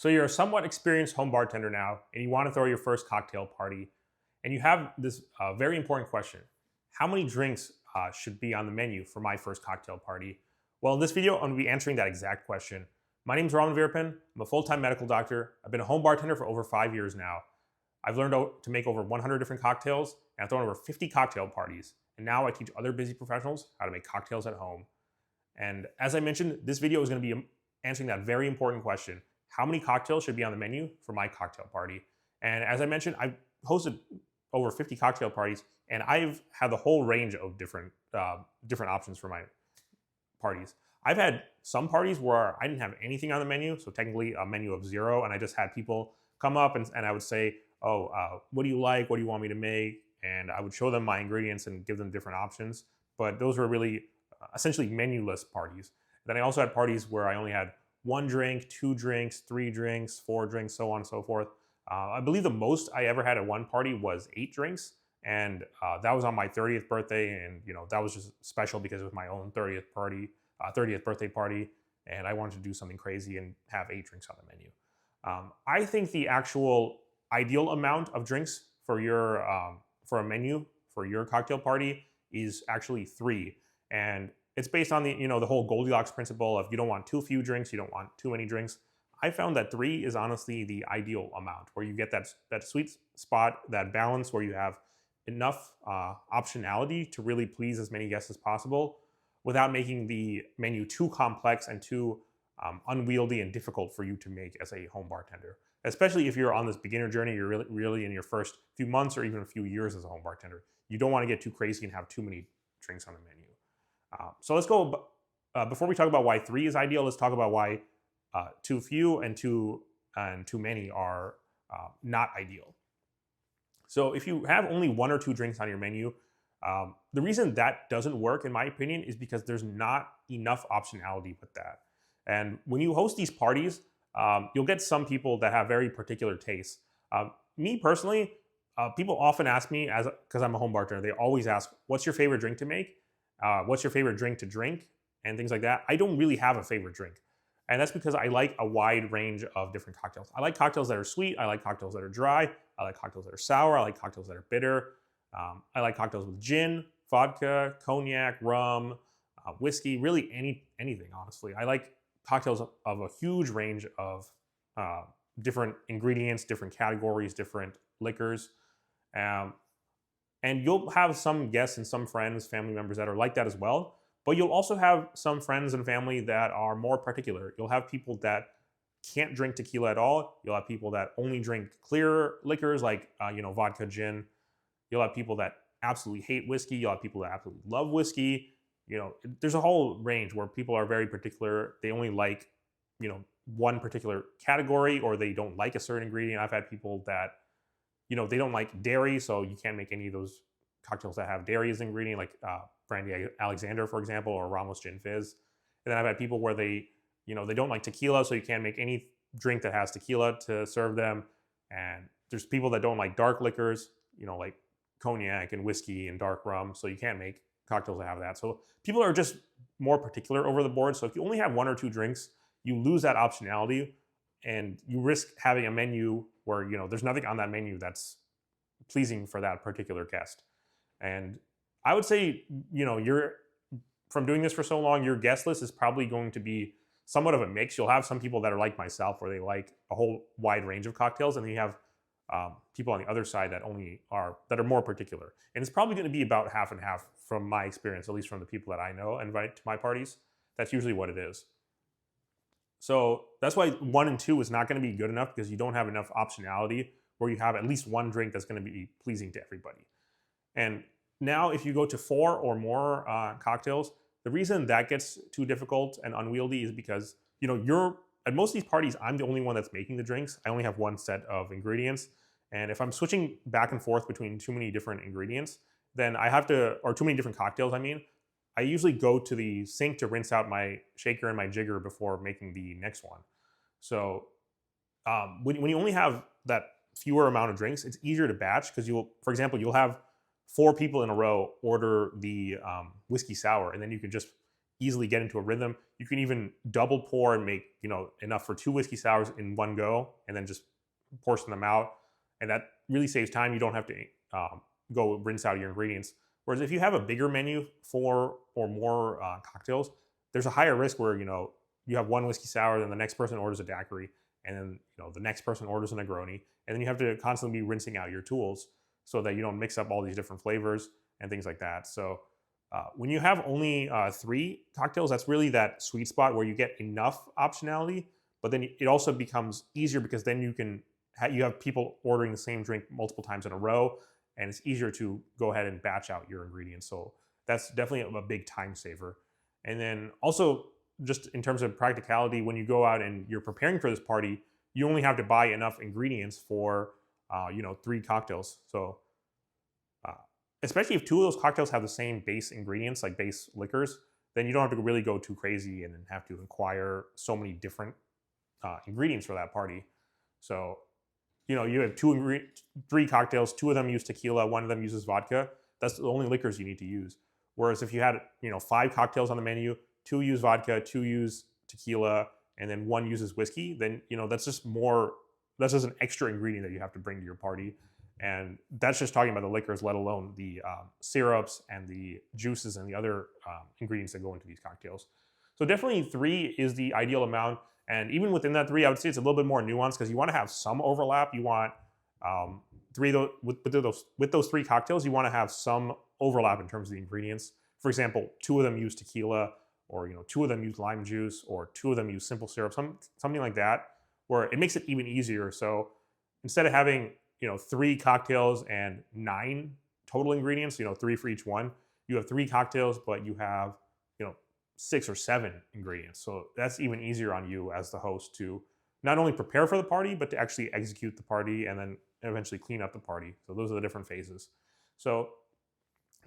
So you're a somewhat experienced home bartender now, and you want to throw your first cocktail party, and you have this very important question: how many drinks should be on the menu for my first cocktail party? Well, in this video, I'm going to be answering that exact question. My name is Raman Veerappan. I'm a full-time medical doctor. I've been a home bartender for over 5 years now. I've learned to make over 100 different cocktails, and I've thrown over 50 cocktail parties. And now I teach other busy professionals how to make cocktails at home. And as I mentioned, this video is going to be answering that very important question: how many cocktails should be on the menu for my cocktail party? And as I mentioned, I've hosted over 50 cocktail parties, and I've had the whole range of different options for my parties. I've had some parties where I didn't have anything on the menu, so technically a menu of zero, and I just had people come up and I would say, oh, what do you like? What do you want me to make? And I would show them my ingredients and give them different options. But those were really essentially menuless parties. Then I also had parties where I only had one drink, two drinks, three drinks, four drinks, so on and so forth. I believe the most I ever had at one party was 8 drinks, and that was on my 30th birthday, and that was just special because it was my own 30th birthday party, and I wanted to do something crazy and have 8 drinks on the menu. I think the actual ideal amount of drinks for for a menu for your cocktail party is actually 3, and it's based on the whole Goldilocks principle of you don't want too few drinks, you don't want too many drinks. I found that 3 is honestly the ideal amount, where you get that sweet spot, that balance where you have enough optionality to really please as many guests as possible without making the menu too complex and too unwieldy and difficult for you to make as a home bartender. Especially if you're on this beginner journey, you're really in your first few months or even a few years as a home bartender. You don't want to get too crazy and have too many drinks on the menu. So let's go, before we talk about why 3 is ideal, let's talk about why too few and too many are not ideal. So if you have only 1 or 2 drinks on your menu, the reason that doesn't work, in my opinion, is because there's not enough optionality with that. And when you host these parties, you'll get some people that have very particular tastes. Me personally, people often ask me, because I'm a home bartender, they always ask, what's your favorite drink to make? What's your favorite drink to drink? And things like that. I don't really have a favorite drink. And that's because I like a wide range of different cocktails. I like cocktails that are sweet. I like cocktails that are dry. I like cocktails that are sour. I like cocktails that are bitter. I like cocktails with gin, vodka, cognac, rum, whiskey, really anything, honestly. I like cocktails of a huge range of different ingredients, different categories, different liquors. And you'll have some guests and some friends, family members that are like that as well. But you'll also have some friends and family that are more particular. You'll have people that can't drink tequila at all. You'll have people that only drink clear liquors like vodka, gin. You'll have people that absolutely hate whiskey. You'll have people that absolutely love whiskey. There's a whole range where people are very particular. They only like one particular category, or they don't like a certain ingredient. I've had people that they don't like dairy, so you can't make any of those cocktails that have dairy as an ingredient, like Brandy Alexander, for example, or Ramos Gin Fizz. And then I've had people where they don't like tequila, so you can't make any drink that has tequila to serve them. And there's people that don't like dark liquors, like cognac and whiskey and dark rum, so you can't make cocktails that have that. So people are just more particular over the board. So if you only have 1 or 2 drinks, you lose that optionality, and you risk having a menu where there's nothing on that menu that's pleasing for that particular guest. And I would say, you're from doing this for so long, your guest list is probably going to be somewhat of a mix. You'll have some people that are like myself, where they like a whole wide range of cocktails, and then you have people on the other side that are more particular. And it's probably going to be about half and half from my experience, at least from the people that I know and invite to my parties. That's usually what it is. So that's why 1 and 2 is not going to be good enough, because you don't have enough optionality where you have at least one drink that's going to be pleasing to everybody. And now if you go to 4 or more cocktails, the reason that gets too difficult and unwieldy is because, you're at most of these parties, I'm the only one that's making the drinks. I only have one set of ingredients. And if I'm switching back and forth between too many different ingredients, then I have to, or too many different cocktails, I usually go to the sink to rinse out my shaker and my jigger before making the next one. So when you only have that fewer amount of drinks, it's easier to batch, because for example, you'll have 4 people in a row order the whiskey sour, and then you can just easily get into a rhythm. You can even double pour and make, enough for 2 whiskey sours in one go, and then just portion them out. And that really saves time. You don't have to go rinse out your ingredients. Whereas if you have a bigger menu, 4 or more cocktails, there's a higher risk where you have one whiskey sour, then the next person orders a daiquiri, and then the next person orders a Negroni, and then you have to constantly be rinsing out your tools so that you don't mix up all these different flavors and things like that. So when you have only 3 cocktails, that's really that sweet spot where you get enough optionality, but then it also becomes easier because then you have people ordering the same drink multiple times in a row, and it's easier to go ahead and batch out your ingredients. So that's definitely a big time saver. And then also, just in terms of practicality, when you go out and you're preparing for this party, you only have to buy enough ingredients for 3 cocktails. So especially if 2 of those cocktails have the same base ingredients, like base liquors, then you don't have to really go too crazy and then have to acquire so many different ingredients for that party. So you have 3 cocktails, 2 of them use tequila, 1 of them uses vodka. That's the only liquors you need to use. Whereas if you had 5 cocktails on the menu, 2 use vodka, 2 use tequila, and then 1 uses whiskey, then that's just an extra ingredient that you have to bring to your party. And that's just talking about the liquors, let alone the syrups and the juices and the other ingredients that go into these cocktails. So definitely 3 is the ideal amount. And even within that 3, I would say it's a little bit more nuanced because you want to have some overlap. You want with those 3 cocktails, you want to have some overlap in terms of the ingredients. For example, 2 of them use tequila, or 2 of them use lime juice, or 2 of them use simple syrup, something like that, where it makes it even easier. So instead of having 3 cocktails and 9 total ingredients, 3 for each one, you have 3 cocktails, but you have 6 or 7 ingredients. So that's even easier on you as the host to not only prepare for the party, but to actually execute the party and then eventually clean up the party. So those are the different phases. So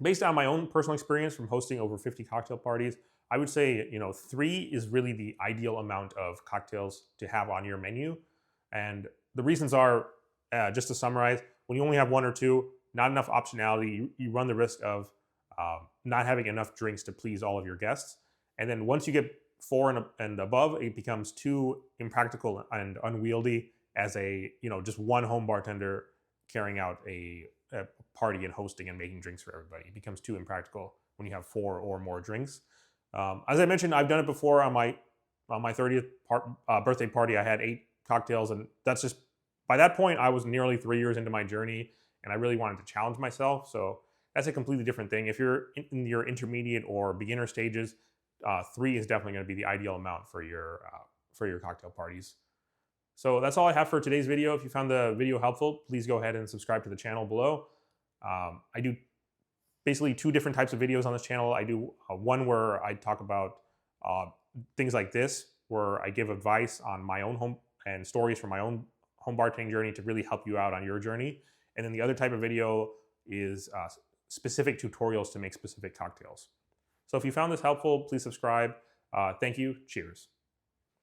based on my own personal experience from hosting over 50 cocktail parties, I would say 3 is really the ideal amount of cocktails to have on your menu. And the reasons are, just to summarize, when you only have 1 or 2, not enough optionality, you run the risk of not having enough drinks to please all of your guests. And then once you get 4 and above, it becomes too impractical and unwieldy as just one home bartender carrying out a party and hosting and making drinks for everybody. It becomes too impractical when you have 4 or more drinks. As I mentioned, I've done it before on my 30th birthday party. I had 8 cocktails, and that's just, by that point, I was nearly 3 years into my journey, and I really wanted to challenge myself. So that's a completely different thing. If you're in your intermediate or beginner stages, 3 is definitely going to be the ideal amount for your cocktail parties. So that's all I have for today's video. If you found the video helpful, please go ahead and subscribe to the channel below. I do basically 2 different types of videos on this channel. I do one where I talk about things like this, where I give advice on my own home and stories from my own home bartending journey to really help you out on your journey. And then the other type of video is specific tutorials to make specific cocktails. So if you found this helpful, please subscribe. Thank you. Cheers.